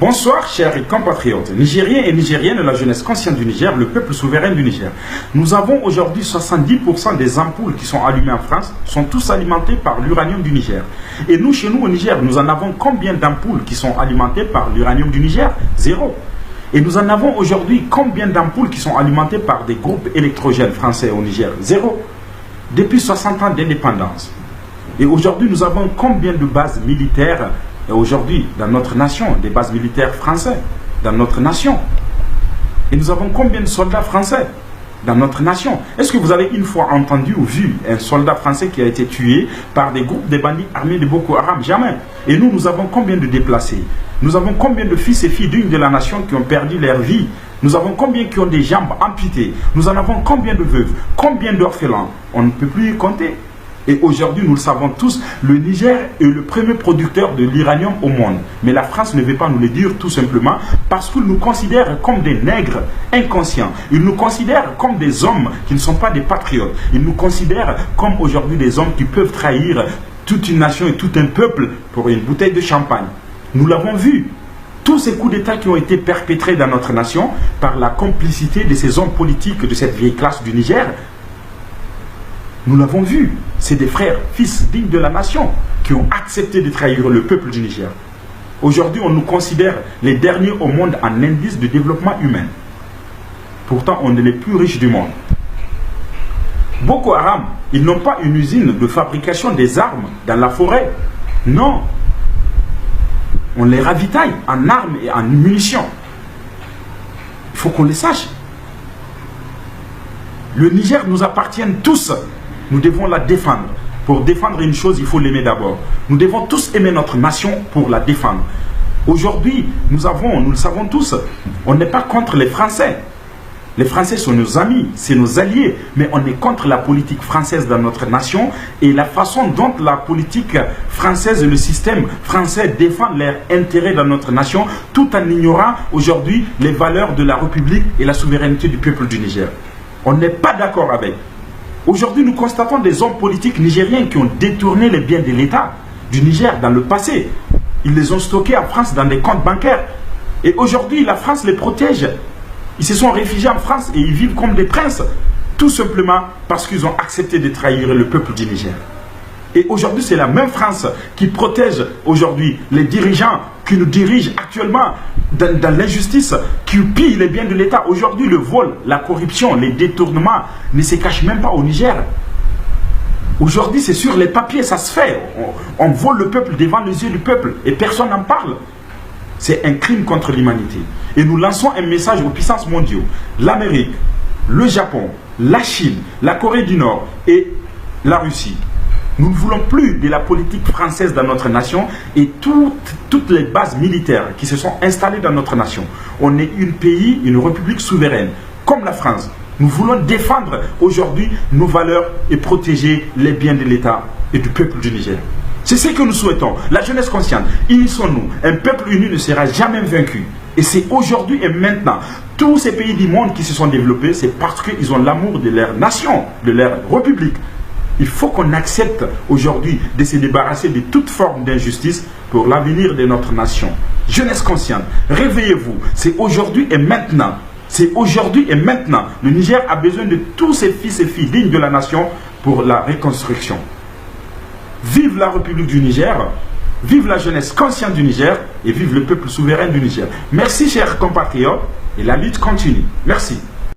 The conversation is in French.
Bonsoir chers compatriotes, Nigériens et Nigériennes de la jeunesse consciente du Niger, le peuple souverain du Niger. Nous avons aujourd'hui 70% des ampoules qui sont allumées en France sont tous alimentées par l'uranium du Niger. Et nous, chez nous au Niger, nous en avons combien d'ampoules qui sont alimentées par l'uranium du Niger? Zéro. Et nous en avons aujourd'hui combien d'ampoules qui sont alimentées par des groupes électrogènes français au Niger? Zéro. Depuis 60 ans d'indépendance. Et aujourd'hui, nous avons combien de bases militaires aujourd'hui dans notre nation, des bases militaires françaises dans notre nation? Et nous avons combien de soldats français dans notre nation? Est-ce que vous avez une fois entendu ou vu un soldat français qui a été tué par des groupes de bandits armés de Boko Haram? Jamais. Et nous avons combien de déplacés? Nous avons combien de fils et filles dignes de la nation qui ont perdu leur vie? Nous avons combien qui ont des jambes amputées? Nous en avons combien de veuves? Combien d'orphelins? On ne peut plus y compter. Et aujourd'hui, nous le savons tous, le Niger est le premier producteur de l'uranium au monde. Mais la France ne veut pas nous le dire tout simplement parce qu'ils nous considèrent comme des nègres inconscients. Ils nous considèrent comme des hommes qui ne sont pas des patriotes. Ils nous considèrent comme aujourd'hui des hommes qui peuvent trahir toute une nation et tout un peuple pour une bouteille de champagne. Nous l'avons vu. Tous ces coups d'État qui ont été perpétrés dans notre nation par la complicité de ces hommes politiques de cette vieille classe du Niger, nous l'avons vu. C'est des frères, fils dignes de la nation qui ont accepté de trahir le peuple du Niger. Aujourd'hui, on nous considère les derniers au monde en indice de développement humain. Pourtant, on est les plus riches du monde. Boko Haram, ils n'ont pas une usine de fabrication des armes dans la forêt. Non. On les ravitaille en armes et en munitions. Il faut qu'on les sache. Le Niger nous appartient tous. Nous devons la défendre. Pour défendre une chose, il faut l'aimer d'abord. Nous devons tous aimer notre nation pour la défendre. Aujourd'hui, nous le savons tous, on n'est pas contre les Français. Les Français sont nos amis, c'est nos alliés, mais on est contre la politique française dans notre nation et la façon dont la politique française et le système français défendent leurs intérêts dans notre nation, tout en ignorant aujourd'hui les valeurs de la République et la souveraineté du peuple du Niger. On n'est pas d'accord avec. Aujourd'hui, nous constatons des hommes politiques nigériens qui ont détourné les biens de l'État du Niger dans le passé. Ils les ont stockés en France dans des comptes bancaires. Et aujourd'hui, la France les protège. Ils se sont réfugiés en France et ils vivent comme des princes. Tout simplement parce qu'ils ont accepté de trahir le peuple du Niger. Et aujourd'hui, c'est la même France qui protège aujourd'hui les dirigeants qui nous dirigent actuellement dans l'injustice, qui pillent les biens de l'État. Aujourd'hui, le vol, la corruption, les détournements ne se cachent même pas au Niger. Aujourd'hui, c'est sur les papiers, ça se fait. On vole le peuple devant les yeux du peuple et personne n'en parle. C'est un crime contre l'humanité. Et nous lançons un message aux puissances mondiales. L'Amérique, le Japon, la Chine, la Corée du Nord et la Russie. Nous ne voulons plus de la politique française dans notre nation et toutes les bases militaires qui se sont installées dans notre nation. On est un pays, une république souveraine, comme la France. Nous voulons défendre aujourd'hui nos valeurs et protéger les biens de l'État et du peuple du Niger. C'est ce que nous souhaitons. La jeunesse consciente, unissons-nous. Un peuple uni ne sera jamais vaincu. Et c'est aujourd'hui et maintenant. Tous ces pays du monde qui se sont développés, c'est parce qu'ils ont l'amour de leur nation, de leur république. Il faut qu'on accepte aujourd'hui de se débarrasser de toute forme d'injustice pour l'avenir de notre nation. Jeunesse consciente, réveillez-vous. C'est aujourd'hui et maintenant. C'est aujourd'hui et maintenant. Le Niger a besoin de tous ses fils et filles dignes de la nation pour la reconstruction. Vive la République du Niger, vive la jeunesse consciente du Niger et vive le peuple souverain du Niger. Merci chers compatriotes et la lutte continue. Merci.